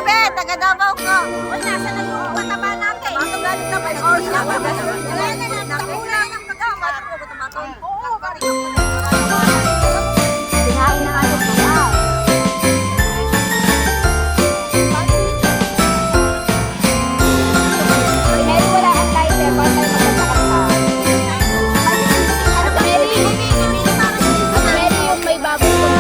be, taga Davao ko. O, nasa na yung mataba natin? Bato galing na ba? Oo, siya ba? Wala na lang, takulang ang pagkamat. Oo, kinain na ano ba? Mary, wala kang kahit eh. Paano tayo magkakakak ka? Mary, yung may baboy ko.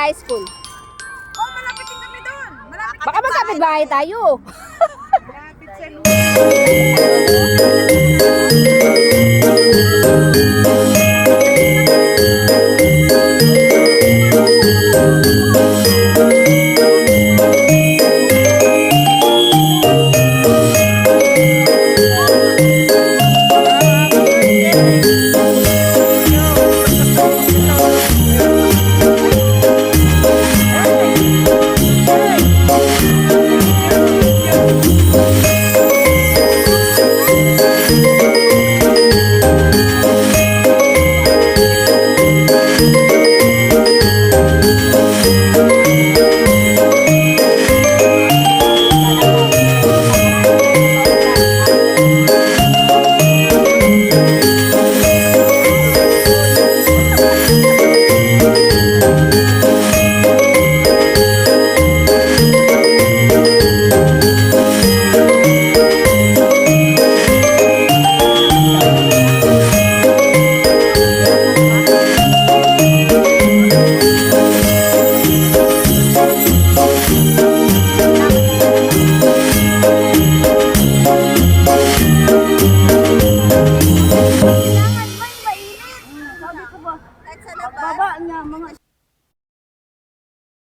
High School. Oh, malapit din kami doon. Malapit. Baka magkapit bahay tayo. Malapit sa lupa.